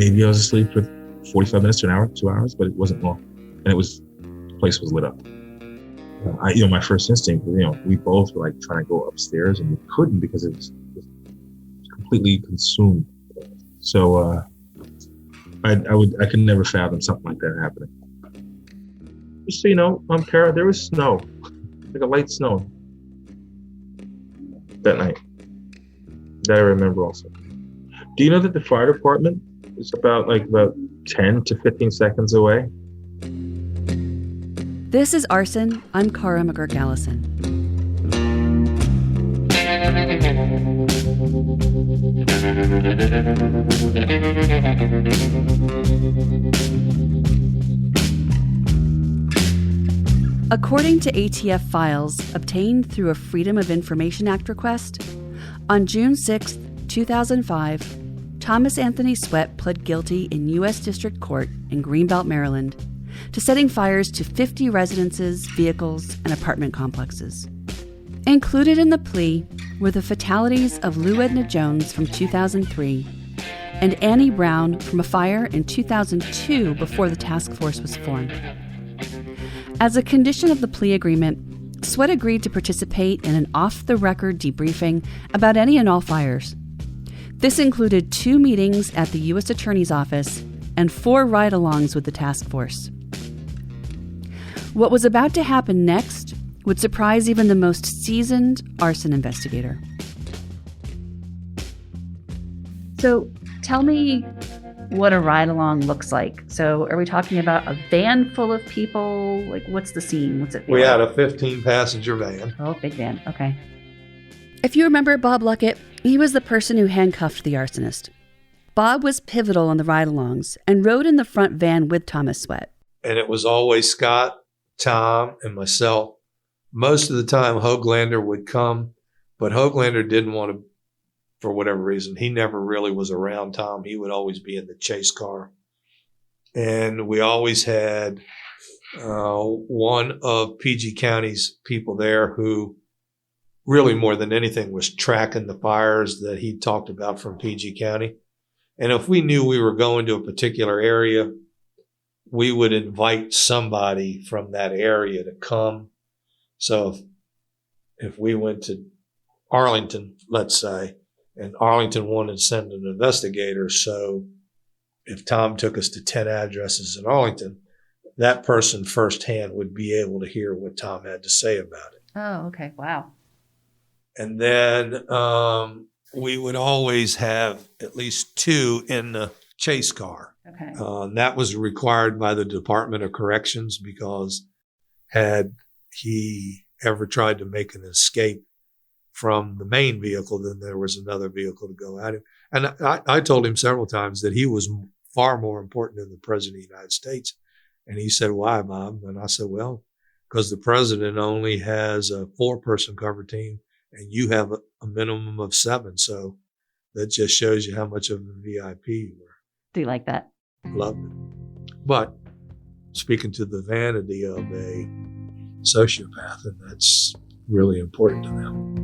maybe I was asleep for 45 minutes to an hour, 2 hours, but it wasn't long. And the place was lit up. My first instinct was, we both were like trying to go upstairs and we couldn't because it was completely consumed. So I could never fathom something like that happening. Just so you know, Kara, there was snow, like a light snow that night. That I remember also. Do you know that the fire department is about 10 to 15 seconds away? This is Arson. I'm Kara McGuirk-Allison. According to ATF files obtained through a Freedom of Information Act request, on June 6, 2005, Thomas Anthony Sweat pled guilty in U.S. District Court in Greenbelt, Maryland, to setting fires to 50 residences, vehicles, and apartment complexes. Included in the plea were the fatalities of Lou Edna Jones from 2003 and Annie Brown from a fire in 2002 before the task force was formed. As a condition of the plea agreement, Sweat agreed to participate in an off-the-record debriefing about any and all fires. This included 2 meetings at the U.S. Attorney's Office and 4 ride-alongs with the task force. What was about to happen next would surprise even the most seasoned arson investigator. So tell me what a ride-along looks like. So are we talking about a van full of people? What's the scene? What's it feel We like? had a 15-passenger van. Oh, big van. Okay. If you remember Bob Luckett, he was the person who handcuffed the arsonist. Bob was pivotal on the ride-alongs and rode in the front van with Thomas Sweat. And it was always Scott, Tom, and myself. Most of the time, Hoaglander would come, but Hoaglander didn't want to, for whatever reason. He never really was around Tom. He would always be in the chase car. And we always had one of PG County's people there who really more than anything was tracking the fires that he talked about from PG County. And if we knew we were going to a particular area, we would invite somebody from that area to come. So if we went to Arlington, let's say, and Arlington wanted to send an investigator, so if Tom took us to 10 addresses in Arlington, that person firsthand would be able to hear what Tom had to say about it. Oh, okay. Wow. And then we would always have at least 2 in the chase car. Okay. That was required by the Department of Corrections because had he ever tried to make an escape from the main vehicle, then there was another vehicle to go at him. And I told him several times that he was far more important than the President of the United States. And he said, "Why, Bob?" And I said, "Well, because the President only has a 4-person cover team and you have a minimum of 7. So that just shows you how much of a VIP you were." Do you like that? Loved it. But speaking to the vanity of a sociopath, and that's really important to them.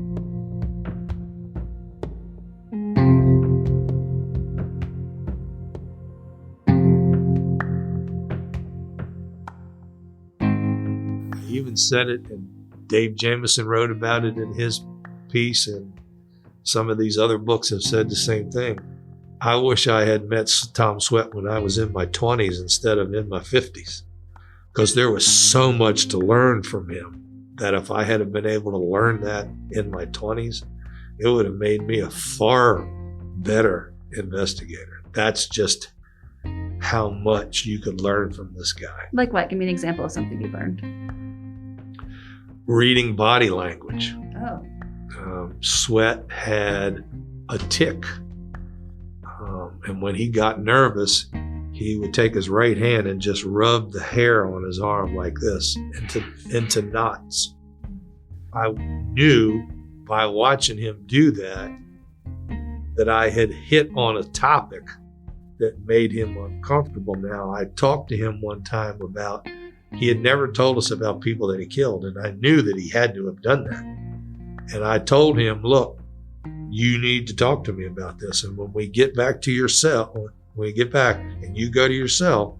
I even said it, and Dave Jamieson wrote about it in his piece, and some of these other books have said the same thing. I wish I had met Tom Sweat when I was in my 20s instead of in my 50s, because there was so much to learn from him that if I had been able to learn that in my 20s, it would have made me a far better investigator. That's just how much you could learn from this guy. Like what? Give me an example of something you learned. Reading body language. Oh. Sweat had a tick. And when he got nervous, he would take his right hand and just rub the hair on his arm like this into knots. I knew by watching him do that I had hit on a topic that made him uncomfortable. Now, I talked to him one time about, he had never told us about people that he killed, and I knew that he had to have done that. And I told him, "Look, you need to talk to me about this. And when we get back to your cell, when you get back and you go to your cell,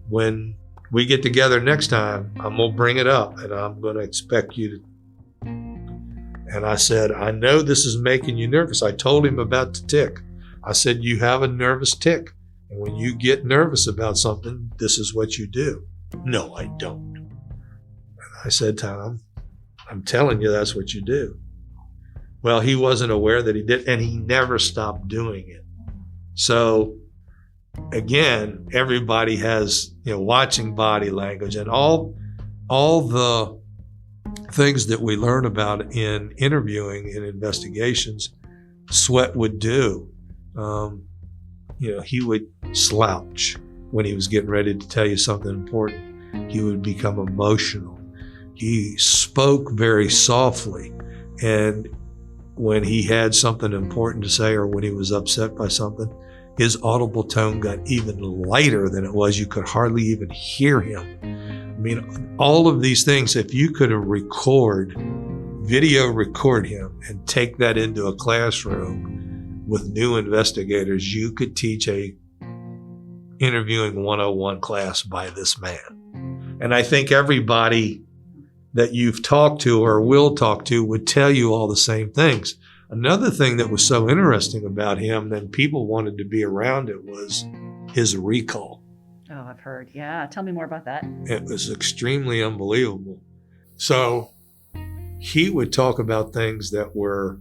when we get together next time, I'm going to bring it up and I'm going to expect you to. And I said, I know this is making you nervous. I told him about the tick. I said, you have a nervous tick. And when you get nervous about something, this is what you do. No, I don't. And I said, Tom, I'm telling you that's what you do. Well, he wasn't aware that he did, and he never stopped doing it. So again, everybody has, watching body language and all the things that we learn about in interviewing and investigations, Sweat would do. He would slouch when he was getting ready to tell you something important. He would become emotional. He spoke very softly. And when he had something important to say or when he was upset by something, his audible tone got even lighter than it was. You could hardly even hear him. I mean, all of these things, if you could video record him and take that into a classroom with new investigators, you could teach a interviewing 101 class by this man. And I think everybody that you've talked to or will talk to would tell you all the same things. Another thing that was so interesting about him that people wanted to be around it was his recall. Oh, I've heard. Yeah. Tell me more about that. It was extremely unbelievable. So he would talk about things that were,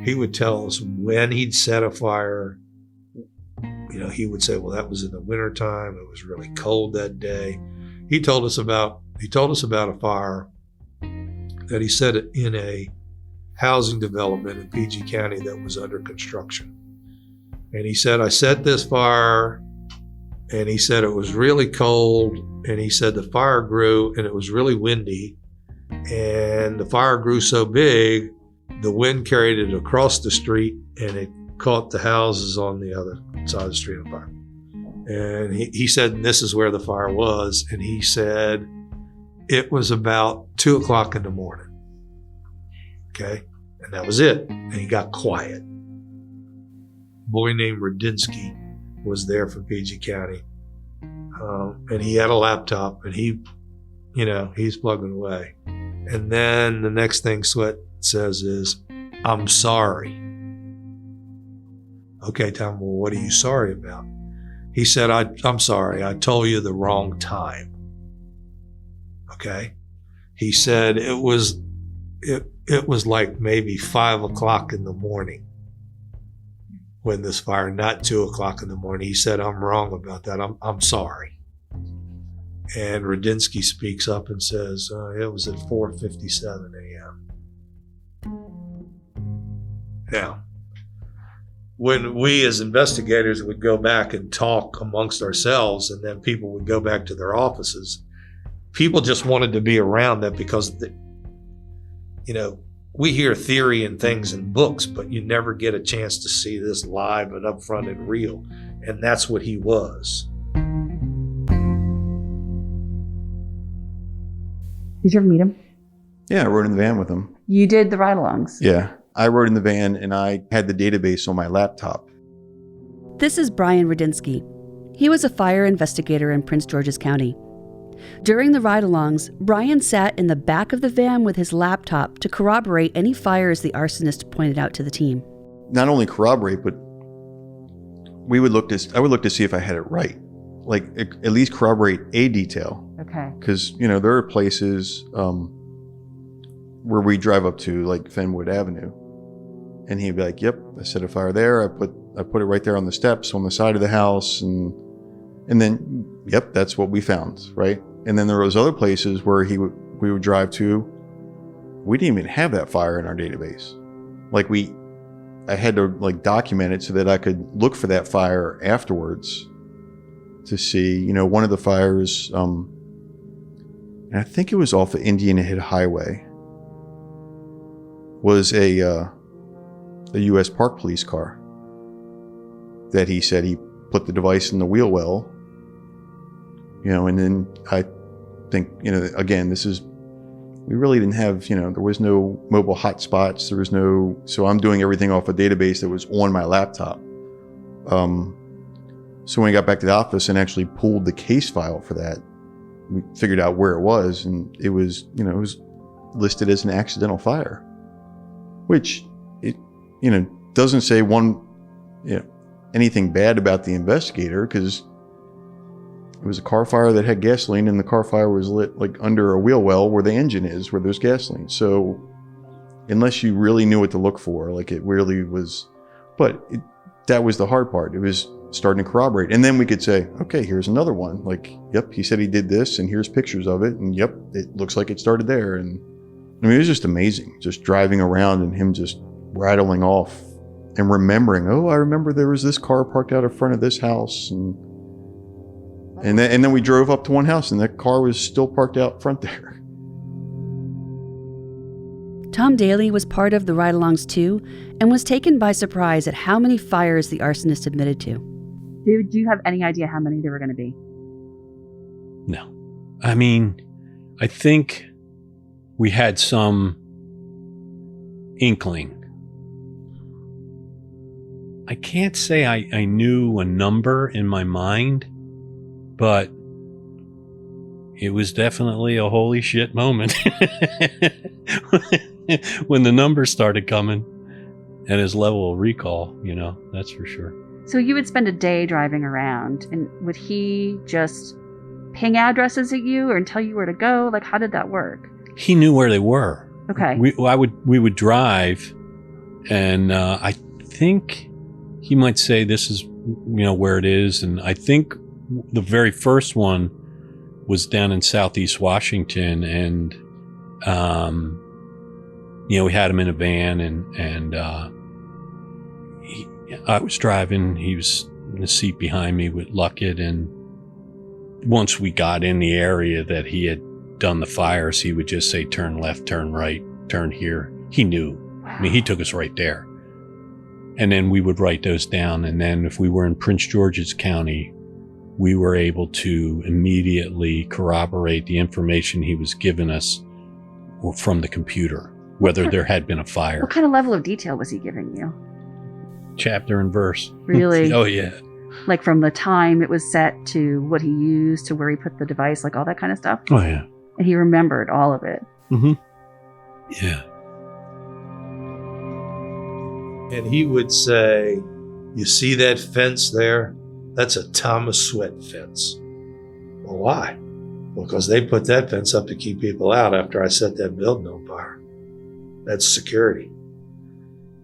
he would tell us when he'd set a fire. He would say, well, that was in the wintertime. It was really cold that day. He told us about a fire that he set in a housing development in PG County that was under construction. And he said, I set this fire, and he said it was really cold, and he said the fire grew and it was really windy, and the fire grew so big, the wind carried it across the street and it caught the houses on the other side of the street on fire. And he said, and this is where the fire was. And he said, it was about 2:00 in the morning. Okay. And that was it. And he got quiet. A boy named Rudinsky was there from PG County. And he had a laptop and he's plugging away. And then the next thing Sweat says is, I'm sorry. Okay, Tom, well, what are you sorry about? He said, I'm sorry, I told you the wrong time. Okay? He said it was like maybe 5:00 in the morning when this fire, not 2:00 in the morning. He said, I'm wrong about that. I'm sorry. And Rudinsky speaks up and says, it was at 4:57 a.m. Now, when we as investigators would go back and talk amongst ourselves, and then people would go back to their offices, people just wanted to be around that because, we hear theory and things in books, but you never get a chance to see this live and up front and real. And that's what he was. Did you ever meet him? Yeah, I rode in the van with him. You did the ride-alongs? Yeah. I rode in the van and I had the database on my laptop. This is Brian Rudinsky. He was a fire investigator in Prince George's County. During the ride-alongs, Brian sat in the back of the van with his laptop to corroborate any fires the arsonist pointed out to the team. Not only corroborate, but I would look to see if I had it right. Like at least corroborate a detail. Okay. Because, there are places where we drive up to, like Fenwood Avenue. And he'd be like, yep, I set a fire there. I put it right there on the steps on the side of the house. And then, yep, that's what we found, right? And then there was other places where we would drive to. We didn't even have that fire in our database. Like I had to document it so that I could look for that fire afterwards to see, one of the fires, and I think it was off of Indian Head Highway, was a U.S. Park Police car that he said he put the device in the wheel well, and then I think, again, we really didn't have, there was no mobile hotspots. So I'm doing everything off a database that was on my laptop. So when we got back to the office and actually pulled the case file for that, we figured out where it was, and it was, it was listed as an accidental fire, which it, doesn't say anything bad about the investigator, because it was a car fire that had gasoline, and the car fire was lit like under a wheel well where the engine is, where there's gasoline. So unless you really knew what to look for, like it really was, that was the hard part. It was starting to corroborate. And then we could say, okay, here's another one. Like, yep, he said he did this, and here's pictures of it. And yep, it looks like it started there. And I mean, it was just amazing, just driving around and him just rattling off and remembering, oh, I remember there was this car parked out in front of this house. And then we drove up to one house, and that car was still parked out front there. Tom Daly was part of the ride-alongs too, and was taken by surprise at how many fires the arsonist admitted to. Do you have any idea how many there were going to be? No. I mean, I think we had some inkling. I can't say I knew a number in my mind, but it was definitely a holy shit moment when the numbers started coming and his level of recall, that's for sure. So you would spend a day driving around, and would he just ping addresses at you or tell you where to go? Like, how did that work? He knew where they were. Okay. We would drive, and I think he might say this is, where it is. And I think the very first one was down in Southeast Washington, and we had him in a van, and I was driving. He was in the seat behind me with Luckett, and once we got in the area that he had done the fires, he would just say, turn left, turn right, turn here. He knew. I mean, he took us right there. And then we would write those down. And then if we were in Prince George's County, we were able to immediately corroborate the information he was giving us from the computer, whether there had been a fire. What kind of level of detail was he giving you? Chapter and verse. Really? Oh, yeah. Like from the time it was set to what he used to where he put the device, like all that kind of stuff? Oh, yeah. And he remembered all of it. Mm-hmm. Yeah. And he would say, you see that fence there? That's a Thomas Sweat fence. Well, why? Well, because they put that fence up to keep people out after I set that building on fire. That's security.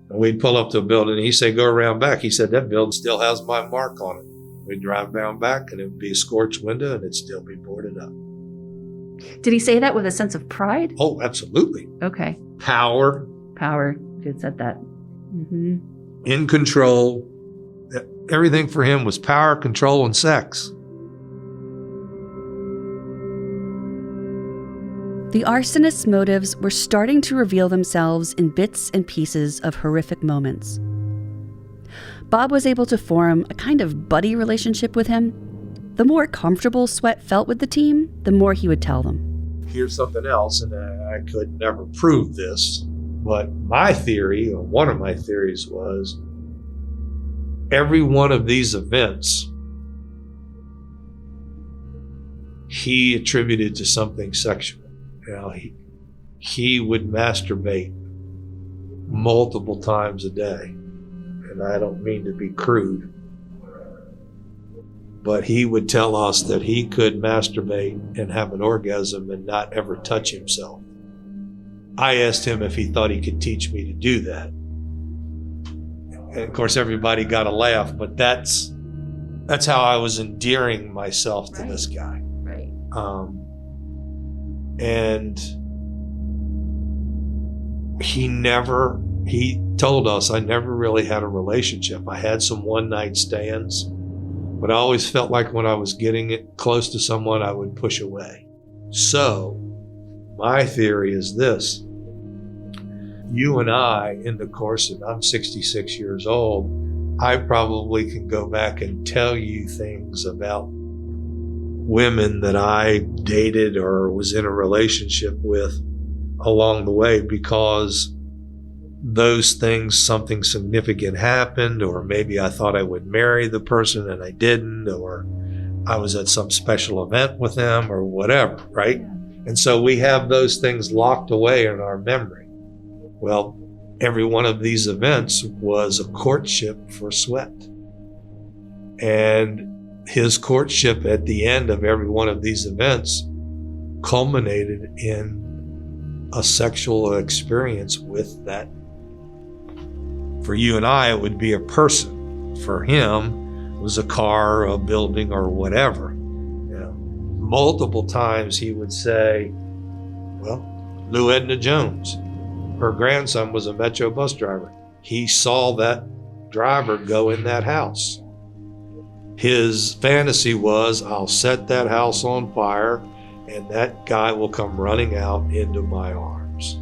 And we'd pull up to a building, and he'd say, go around back. He said, that building still has my mark on it. We'd drive around back, and it would be a scorched window, and it'd still be boarded up. Did he say that with a sense of pride? Oh, absolutely. Okay. Power. You had said that. Mm-hmm. In control. Everything for him was power, control, and sex. The arsonist's motives were starting to reveal themselves in bits and pieces of horrific moments. Bob was able to form a kind of buddy relationship with him. The more comfortable Sweat felt with the team, the more he would tell them. Here's something else, and I could never prove this, but my theory, or one of my theories, was every one of these events he attributed to something sexual. He would masturbate multiple times a day. And I don't mean to be crude, but he would tell us that he could masturbate and have an orgasm and not ever touch himself. I asked him if he thought he could teach me to do that. And of course, everybody got a laugh, but that's how I was endearing myself to this guy. Right. And he told us I never really had a relationship. I had some one-night stands, but I always felt like when I was getting it close to someone, I would push away. So my theory is this. You and I, in the course of, I'm 66 years old, I probably can go back and tell you things about women that I dated or was in a relationship with along the way, because those things, something significant happened, or maybe I thought I would marry the person and I didn't, or I was at some special event with them or whatever, right? And so we have those things locked away in our memory. Well, every one of these events was a courtship for Sweat. And his courtship at the end of every one of these events culminated in a sexual experience with that. For you and I, it would be a person. For him, it was a car, a building, or whatever. You know, multiple times he would say, well, Lou Edna Jones, her grandson was a Metro bus driver. He saw that driver go in that house. His fantasy was, I'll set that house on fire and that guy will come running out into my arms.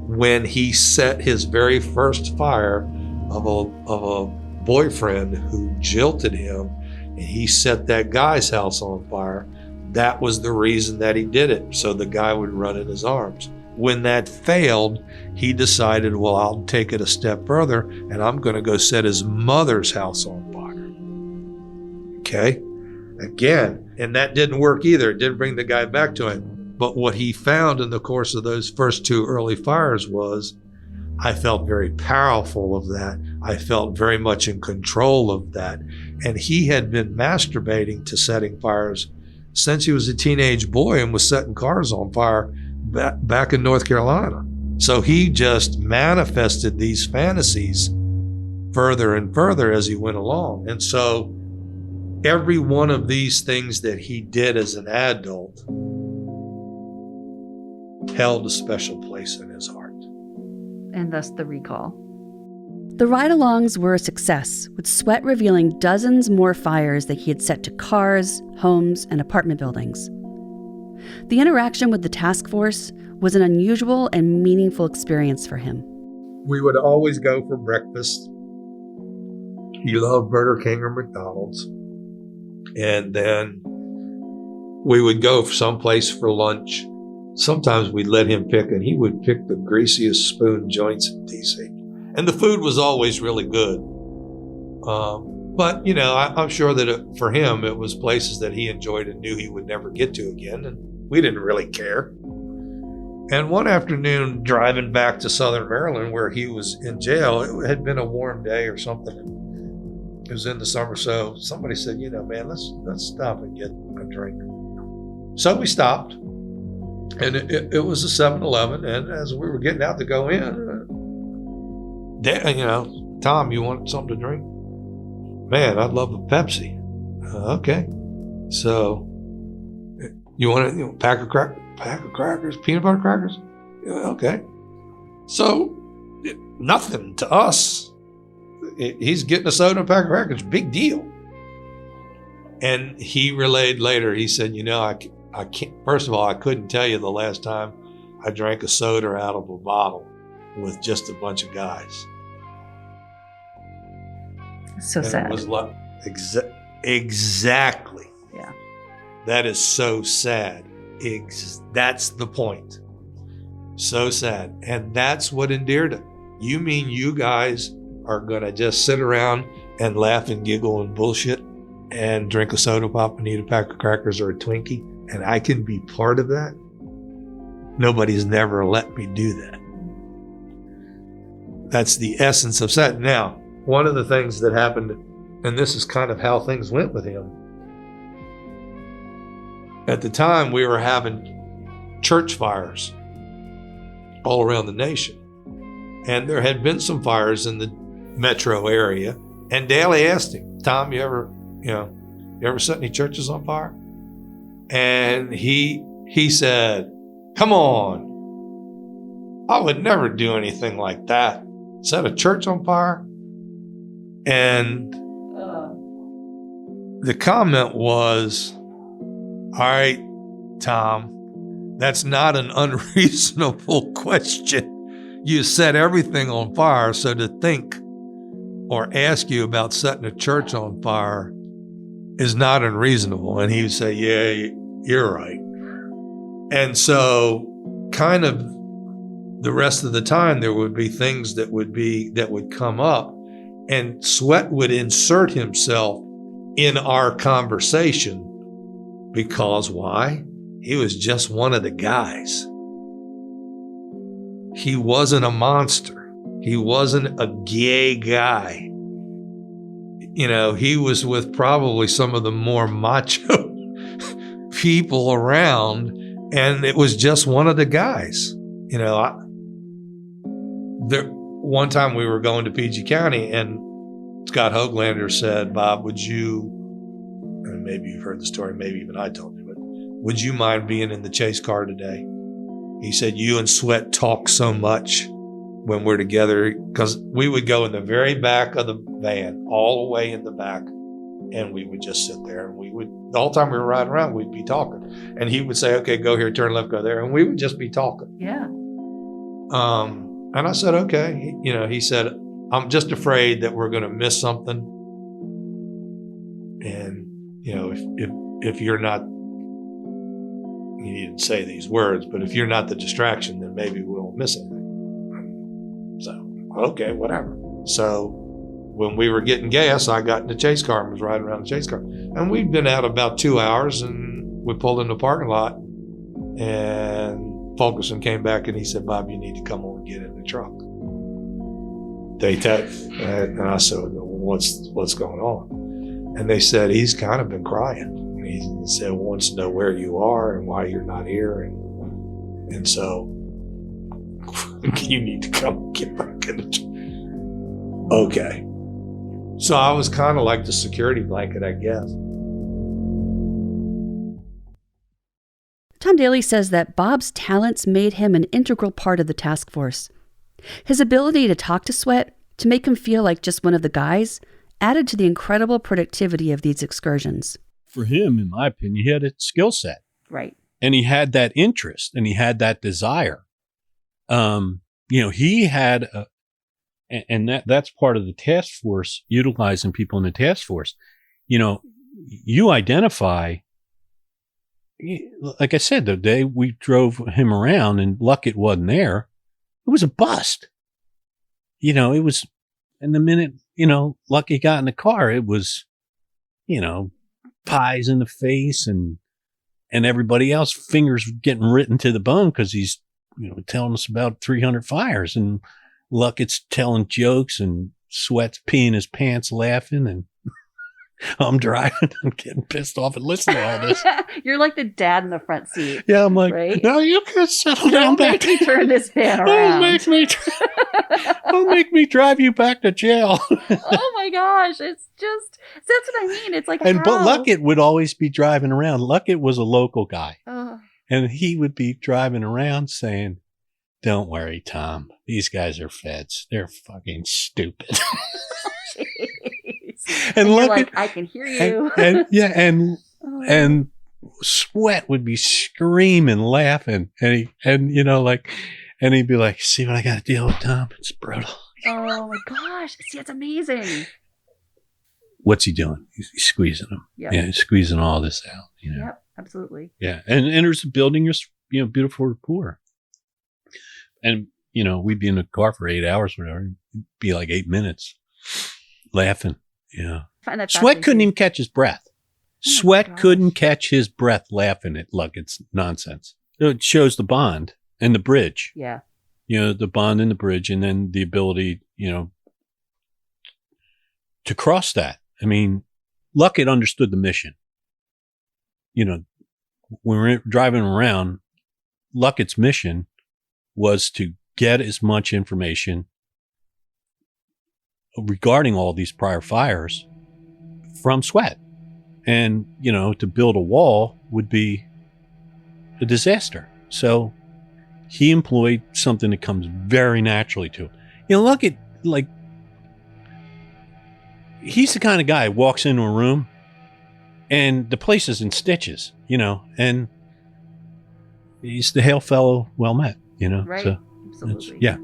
When he set his very first fire of a boyfriend who jilted him, and he set that guy's house on fire, that was the reason that he did it, so the guy would run in his arms. When that failed, he decided, well, I'll take it a step further, and I'm going to go set his mother's house on fire. Okay? Again, and that didn't work either. It didn't bring the guy back to him. But what he found in the course of those first two early fires was, I felt very powerful of that. I felt very much in control of that. And he had been masturbating to setting fires since he was a teenage boy and was setting cars on fire back in North Carolina. So he just manifested these fantasies further and further as he went along. And so every one of these things that he did as an adult held a special place in his heart. And thus the recall. The ride-alongs were a success, with Sweat revealing dozens more fires that he had set to cars, homes, and apartment buildings. The interaction with the task force was an unusual and meaningful experience for him. We would always go for breakfast. He loved Burger King or McDonald's. And then we would go someplace for lunch. Sometimes we'd let him pick, and he would pick the greasiest spoon joints in DC. And the food was always really good. But, you know, I'm sure that for him, it was places that he enjoyed and knew he would never get to again. And we didn't really care. And one afternoon, driving back to Southern Maryland, where he was in jail, it had been a warm day or something. It was in the summer, so somebody said, you know, man, let's stop and get a drink. So we stopped, and it was a 7-Eleven, and as we were getting out to go in, you know, Tom, you want something to drink? Man, I'd love a Pepsi. Okay. So you want a pack of crackers, peanut butter crackers? Yeah, okay. So nothing to us. He's getting a soda and a pack of crackers, big deal. And he relayed later, he said, you know, I can't, first of all, I couldn't tell you the last time I drank a soda out of a bottle with just a bunch of guys. So and sad. It was like, exactly. Yeah. That is so sad. That's the point. So sad. And that's what endeared him. You mean you guys are going to just sit around and laugh and giggle and bullshit and drink a soda pop and eat a pack of crackers or a Twinkie, and I can be part of that? Nobody's never let me do that. That's the essence of sad. Now, one of the things that happened, and this is kind of how things went with him, at the time we were having church fires all around the nation. And there had been some fires in the metro area. And Daly asked him, Tom, you ever set any churches on fire? And he said, come on. I would never do anything like that. Set a church on fire? And the comment was, all right, Tom, that's not an unreasonable question. You set everything on fire, so to think or ask you about setting a church on fire is not unreasonable. And he would say, yeah, you're right. And so kind of the rest of the time there would be things that would come up, and Sweat would insert himself in our conversation because why? He was just one of the guys. He wasn't a monster. He wasn't a gay guy. You know, he was with probably some of the more macho people around, and it was just one of the guys. You know, one time we were going to PG County, and Scott Hoaglander said, Bob, would you, and maybe you've heard the story, maybe even I told you, but would you mind being in the chase car today? He said, you and Sweat talk so much when we're together, because we would go in the very back of the van, all the way in the back, and we would just sit there, and we would, the whole time we were riding around, we'd be talking. And he would say, okay, go here, turn left, go there, and we would just be talking. Yeah. And I said, okay. You know, he said, I'm just afraid that we're going to miss something. And, you know, if you're not, he didn't say these words, but if you're not the distraction, then maybe we'll miss anything. So, okay, whatever. So when we were getting gas, I got in the chase car and was riding around the chase car. And we'd been out about 2 hours, and we pulled in the parking lot, and Fulkerson came back and he said, Bob, you need to come on and get in the truck. And I said, what's going on? And they said, he's kind of been crying. He said, wants to know where you are and why you're not here. And so you need to come and get back in the truck. Okay. So I was kind of like the security blanket, I guess. Tom Daly says that Bob's talents made him an integral part of the task force. His ability to talk to Sweat, to make him feel like just one of the guys, added to the incredible productivity of these excursions. For him, in my opinion, he had a skill set. Right. And he had that interest, and he had that desire. You know, he had and that's part of the task force, utilizing people in the task force. You know, you identify, like I said, the day we drove him around and Luckett wasn't there, it was a bust. You know, it was, and the minute, you know, Luckett got in the car, it was, you know, pies in the face, and everybody else fingers getting written to the bone because he's, you know, telling us about 300 fires, and Luckett's telling jokes, and Sweat's peeing his pants laughing, and I'm driving. I'm getting pissed off and listening to all this. You're like the dad in the front seat. Yeah, I'm like, right? No, you can settle down back. Don't make me turn this van around. Don't make me drive you back to jail. Oh my gosh, it's just, that's what I mean. It's like, but Luckett would always be driving around. Luckett was a local guy, and he would be driving around saying, "Don't worry, Tom. These guys are feds. They're fucking stupid." And Luckett, like, I can hear you. and Sweat would be screaming, laughing, and you know, like, and he'd be like, "See what I got to deal with, Tom? It's brutal." Oh my gosh! See, it's amazing. What's he doing? He's squeezing them. Yep. Yeah, he's squeezing all this out. You know? Yep, absolutely. Yeah, and there's building your, you know, beautiful rapport. And you know, we'd be in the car for 8 hours, whatever. It'd be like 8 minutes, laughing. Yeah. Sweat couldn't even catch his breath. Sweat couldn't catch his breath laughing at Luckett's nonsense. It shows the bond and the bridge. Yeah. You know, the bond and the bridge, and then the ability, you know, to cross that. I mean, Luckett understood the mission. You know, when we were driving around, Luckett's mission was to get as much information regarding all these prior fires from Sweat. And, you know, to build a wall would be a disaster. So he employed something that comes very naturally to him. You know, Luckett, like, he's the kind of guy who walks into a room and the place is in stitches, you know, and he's the hail fellow well met, you know. Right. So, absolutely. Yeah.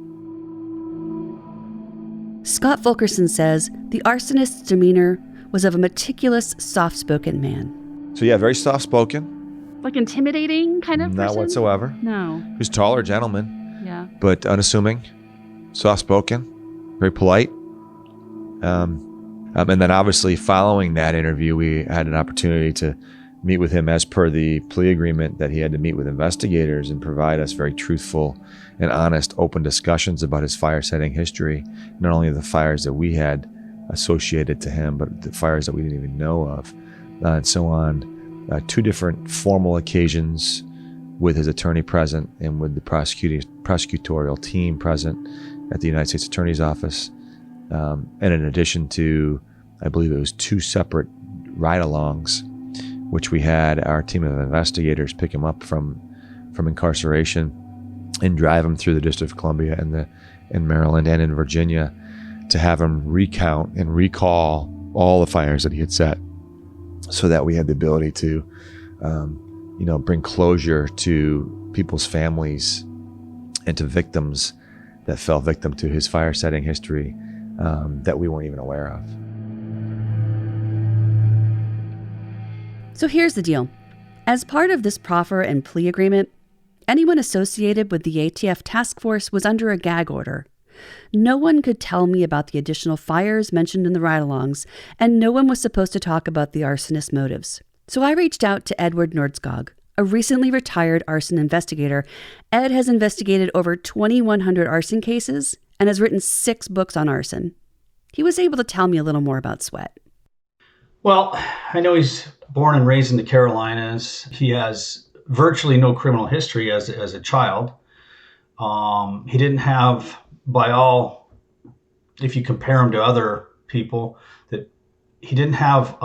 Scott Fulkerson says the arsonist's demeanor was of a meticulous, soft-spoken man. So yeah, very soft-spoken. Like intimidating kind of Not person? whatsoever. No. He was taller gentleman. Yeah. but unassuming, soft-spoken, very polite. And then obviously following that interview, we had an opportunity to meet with him as per the plea agreement that he had to meet with investigators and provide us very truthful and honest, open discussions about his fire setting history, not only the fires that we had associated to him, but the fires that we didn't even know of, and so on. 2 different formal occasions with his attorney present and with the prosecutorial team present at the United States Attorney's Office. And in addition to, I believe it was 2 separate ride-alongs, which we had our team of investigators pick him up from incarceration and drive him through the District of Columbia and in Maryland and in Virginia to have him recount and recall all the fires that he had set, so that we had the ability to, bring closure to people's families and to victims that fell victim to his fire setting history that we weren't even aware of. So here's the deal. As part of this proffer and plea agreement, anyone associated with the ATF task force was under a gag order. No one could tell me about the additional fires mentioned in the ride-alongs, and no one was supposed to talk about the arsonist motives. So I reached out to Edward Nordskog, a recently retired arson investigator. Ed has investigated over 2,100 arson cases and has written 6 books on arson. He was able to tell me a little more about Sweat. Well, I know he's born and raised in the Carolinas. He has virtually no criminal history as a child. He didn't have, if you compare him to other people, that he didn't have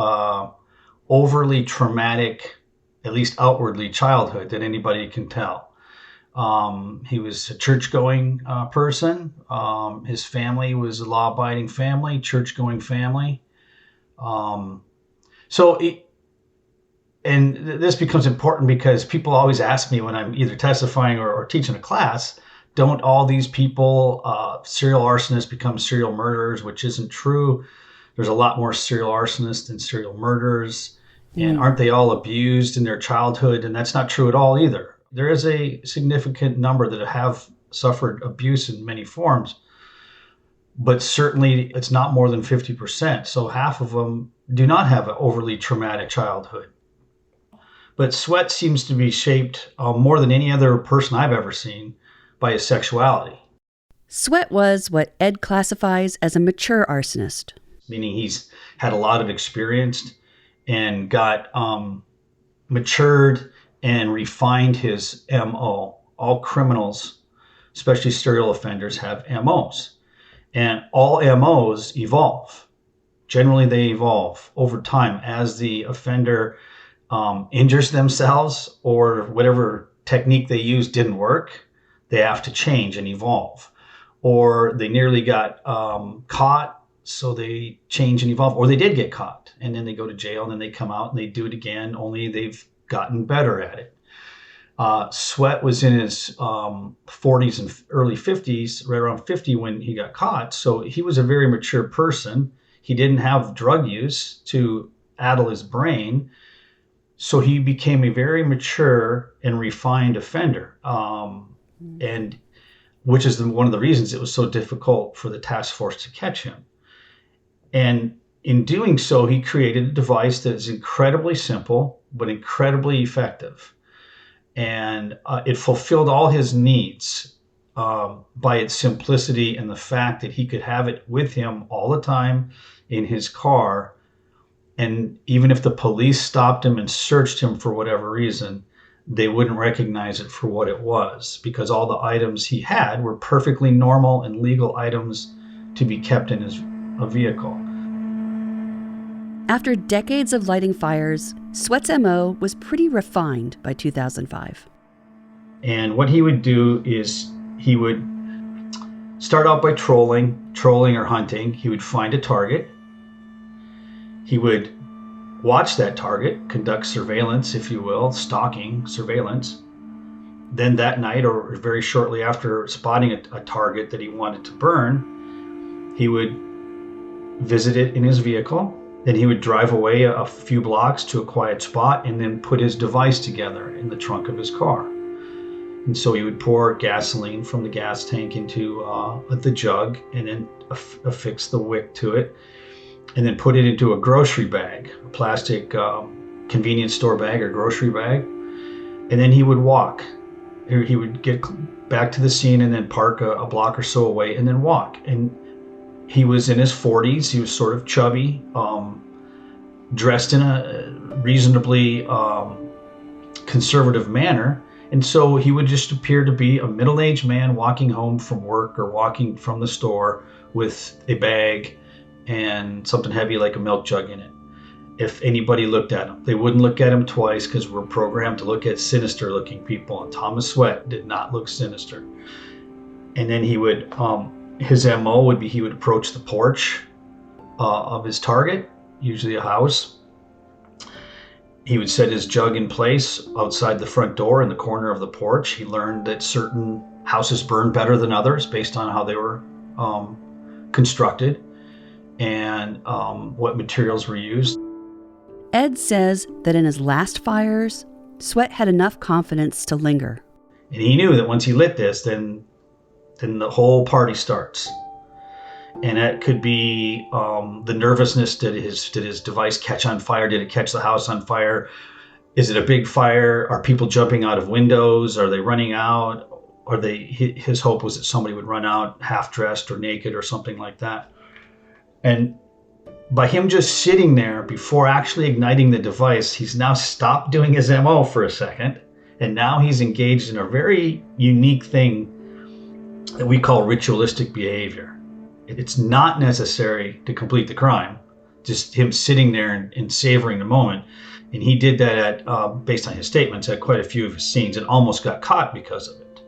overly traumatic, at least outwardly, childhood that anybody can tell. He was a church-going person. His family was a law-abiding family, church-going family. And this becomes important because people always ask me when I'm either testifying or teaching a class, don't all these people, serial arsonists, become serial murderers, which isn't true. There's a lot more serial arsonists than serial murderers. And aren't they all abused in their childhood? And that's not true at all either. There is a significant number that have suffered abuse in many forms, but certainly it's not more than 50%. So half of them do not have an overly traumatic childhood. But Sweat seems to be shaped more than any other person I've ever seen by his sexuality. Sweat was what Ed classifies as a mature arsonist. Meaning he's had a lot of experience and got matured and refined his MO. All criminals, especially serial offenders, have MOs. And all MOs evolve. Generally, they evolve over time as the offender injures themselves or whatever technique they used didn't work. They have to change and evolve. Or they nearly got caught, so they change and evolve. Or they did get caught, and then they go to jail, and then they come out and they do it again, only they've gotten better at it. Sweat was in his 40s and early 50s, right around 50 when he got caught. So he was a very mature person. He didn't have drug use to addle his brain. So he became a very mature and refined offender. And which is one of the reasons it was so difficult for the task force to catch him. And in doing so, he created a device that is incredibly simple, but incredibly effective. And it fulfilled all his needs by its simplicity and the fact that he could have it with him all the time in his car. And even if the police stopped him and searched him for whatever reason, they wouldn't recognize it for what it was, because all the items he had were perfectly normal and legal items to be kept in his vehicle. After decades of lighting fires, Sweat's MO was pretty refined by 2005. And what he would do is he would start out by trolling or hunting. He would find a target. He would watch that target, conduct surveillance, if you will, stalking, surveillance. Then that night, or very shortly after spotting a target that he wanted to burn, he would visit it in his vehicle. Then he would drive away a few blocks to a quiet spot and then put his device together in the trunk of his car. And so he would pour gasoline from the gas tank into the jug and then affix the wick to it, and then put it into a grocery bag, a plastic convenience store bag or grocery bag. And then he would walk. He would get back to the scene and then park a block or so away and then walk. And he was in his 40s. He was sort of chubby, dressed in a reasonably conservative manner. And so he would just appear to be a middle-aged man walking home from work or walking from the store with a bag and something heavy like a milk jug in it. If anybody looked at him, they wouldn't look at him twice because we're programmed to look at sinister-looking people, and Thomas Sweat did not look sinister. And then he would, his MO would be he would approach the porch of his target, usually a house. He would set his jug in place outside the front door in the corner of the porch. He learned that certain houses burned better than others based on how they were constructed and what materials were used. Ed says that in his last fires, Sweat had enough confidence to linger. And he knew that once he lit this, then the whole party starts. And that could be the nervousness. Did his device catch on fire? Did it catch the house on fire? Is it a big fire? Are people jumping out of windows? Are they running out? His hope was that somebody would run out half-dressed or naked or something like that. And by him just sitting there before actually igniting the device, he's now stopped doing his MO for a second. And now he's engaged in a very unique thing that we call ritualistic behavior. It's not necessary to complete the crime, just him sitting there and savoring the moment. And he did that based on his statements, at quite a few of his scenes, and almost got caught because of it.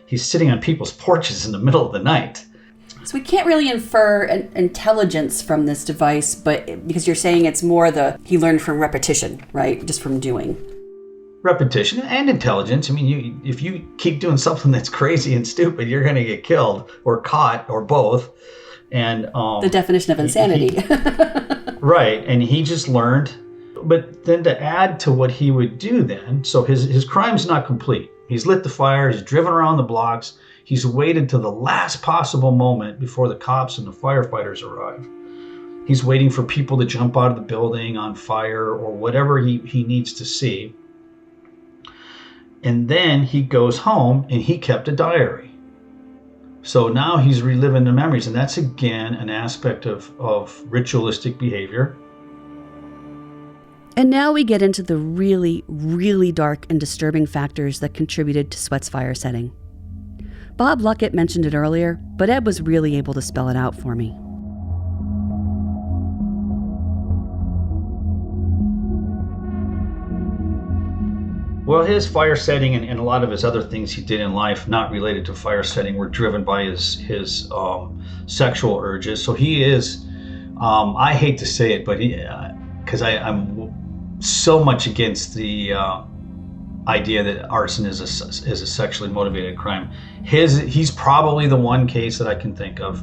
He's sitting on people's porches in the middle of the night. So we can't really infer intelligence from this device, but because you're saying it's more he learned from repetition, right? Just from doing. Repetition and intelligence. I mean, if you keep doing something that's crazy and stupid, you're going to get killed or caught or both. And the definition of insanity. Right. And he just learned. But then to add to what he would do then, so his crime's not complete. He's lit the fire. He's driven around the blocks. He's waited to the last possible moment before the cops and the firefighters arrive. He's waiting for people to jump out of the building on fire or whatever he needs to see. And then he goes home and he kept a diary. So now he's reliving the memories. And that's, again, an aspect of ritualistic behavior. And now we get into the really, really dark and disturbing factors that contributed to Sweat's fire setting. Bob Luckett mentioned it earlier, but Ed was really able to spell it out for me. Well, his fire setting and a lot of his other things he did in life not related to fire setting were driven by his sexual urges. So he is, I hate to say it, but because I'm so much against the idea that arson is a sexually motivated crime. He's probably the one case that I can think of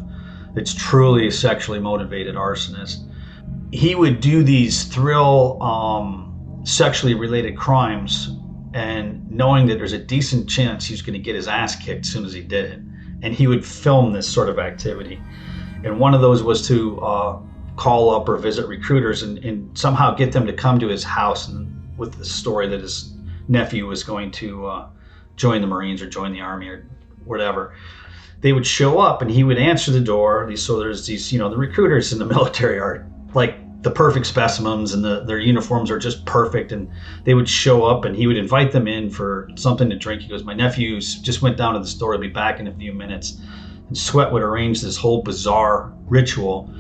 that's truly a sexually motivated arsonist. He would do these thrill sexually related crimes and knowing that there's a decent chance he's going to get his ass kicked as soon as he did it. And he would film this sort of activity. And one of those was to call up or visit recruiters and somehow get them to come to his house and with the story that his nephew was going to join the Marines or join the Army or whatever. They would show up and he would answer the door. So there's these, the recruiters in the military are like the perfect specimens and their uniforms are just perfect. And they would show up and he would invite them in for something to drink. He goes, my nephew just went down to the store. He'll be back in a few minutes. And Sweat would arrange this whole bizarre ritual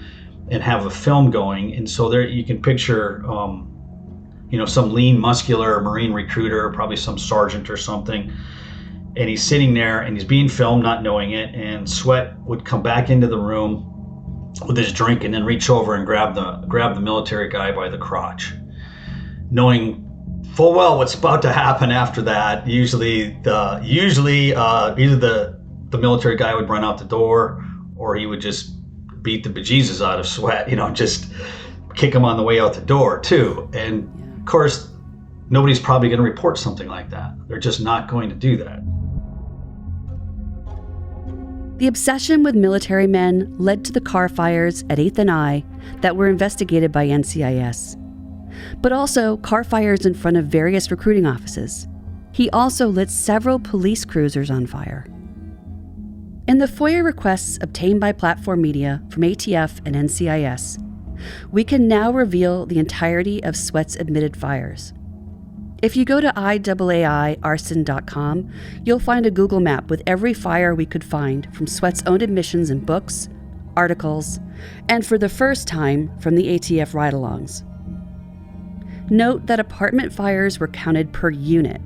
and have a film going. And so there you can picture, some lean, muscular Marine recruiter, probably some sergeant or something. And he's sitting there and he's being filmed, not knowing it. And Sweat would come back into the room with his drink and then reach over and grab the military guy by the crotch, knowing full well what's about to happen after that. Usually either the military guy would run out the door or he would just beat the bejesus out of Sweat, just kick him on the way out the door too. And of course, nobody's probably going to report something like that. They're just not going to do that. The obsession with military men led to the car fires at 8th and I that were investigated by NCIS, but also car fires in front of various recruiting offices. He also lit several police cruisers on fire. In the FOIA requests obtained by Platform Media from ATF and NCIS, we can now reveal the entirety of Sweat's admitted fires. If you go to IAAIarson.com, you'll find a Google map with every fire we could find from Sweat's own admissions in books, articles, and for the first time from the ATF ride-alongs. Note that apartment fires were counted per unit,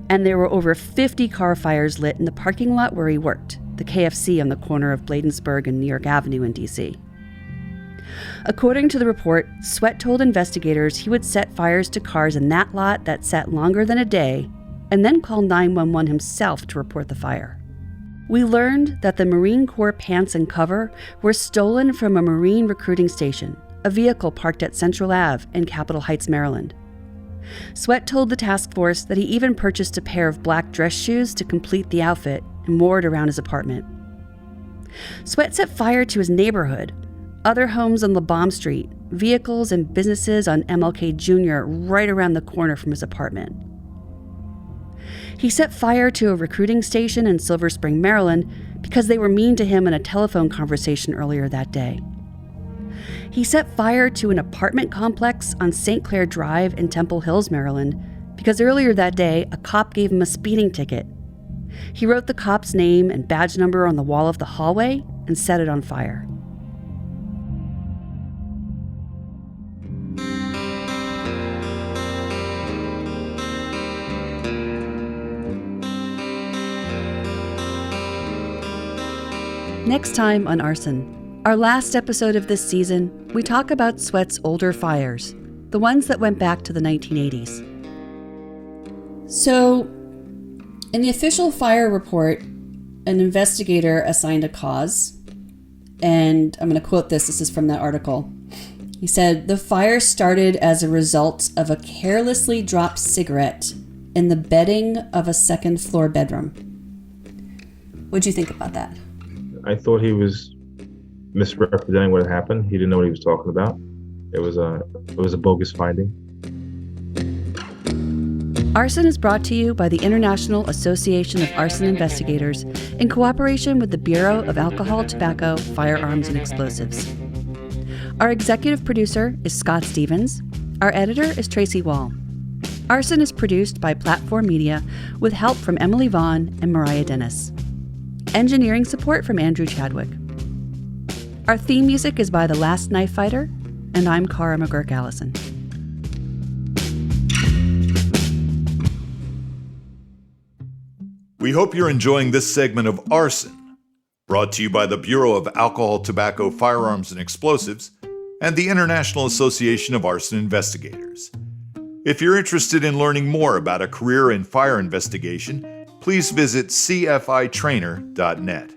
and there were over 50 car fires lit in the parking lot where he worked, the KFC on the corner of Bladensburg and New York Avenue in D.C. According to the report, Sweat told investigators he would set fires to cars in that lot that sat longer than a day and then call 911 himself to report the fire. We learned that the Marine Corps pants and cover were stolen from a Marine recruiting station, a vehicle parked at Central Ave in Capitol Heights, Maryland. Sweat told the task force that he even purchased a pair of black dress shoes to complete the outfit and wore it around his apartment. Sweat set fire to his neighborhood, other homes on LaBaume Street, vehicles and businesses on MLK Jr. right around the corner from his apartment. He set fire to a recruiting station in Silver Spring, Maryland, because they were mean to him in a telephone conversation earlier that day. He set fire to an apartment complex on St. Clair Drive in Temple Hills, Maryland, because earlier that day, a cop gave him a speeding ticket. He wrote the cop's name and badge number on the wall of the hallway and set it on fire. Next time on Arson, our last episode of this season, we talk about Sweat's older fires, the ones that went back to the 1980s. So, in the official fire report, an investigator assigned a cause, and I'm going to quote this is from that article. He said, "The fire started as a result of a carelessly dropped cigarette in the bedding of a second floor bedroom." What'd you think about that? I thought he was misrepresenting what had happened. He didn't know what he was talking about. It was a bogus finding. Arson is brought to you by the International Association of Arson Investigators in cooperation with the Bureau of Alcohol, Tobacco, Firearms, and Explosives. Our executive producer is Scott Stevens. Our editor is Tracy Wall. Arson is produced by Platform Media with help from Emily Vaughn and Mariah Dennis. Engineering support from Andrew Chadwick. Our theme music is by The Last Knife Fighter, and I'm Cara McGuirk-Allison. We hope you're enjoying this segment of Arson, brought to you by the Bureau of Alcohol, Tobacco, Firearms, and Explosives and the International Association of Arson Investigators. If you're interested in learning more about a career in fire investigation, please visit cfitrainer.net.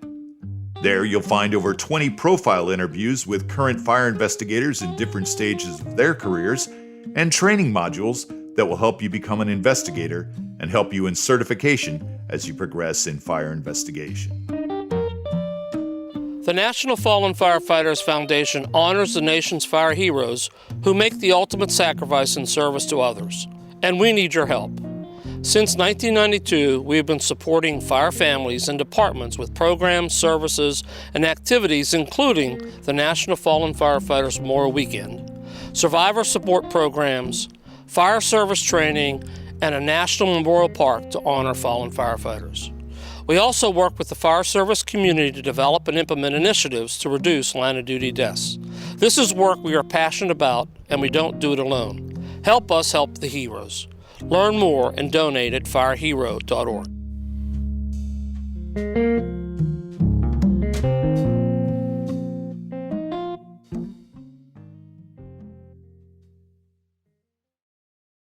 There you'll find over 20 profile interviews with current fire investigators in different stages of their careers and training modules that will help you become an investigator and help you in certification as you progress in fire investigation. The National Fallen Firefighters Foundation honors the nation's fire heroes who make the ultimate sacrifice in service to others, and we need your help. Since 1992, we have been supporting fire families and departments with programs, services, and activities including the National Fallen Firefighters Memorial Weekend, survivor support programs, fire service training, and a national memorial park to honor fallen firefighters. We also work with the fire service community to develop and implement initiatives to reduce line of duty deaths. This is work we are passionate about, and we don't do it alone. Help us help the heroes. Learn more and donate at firehero.org.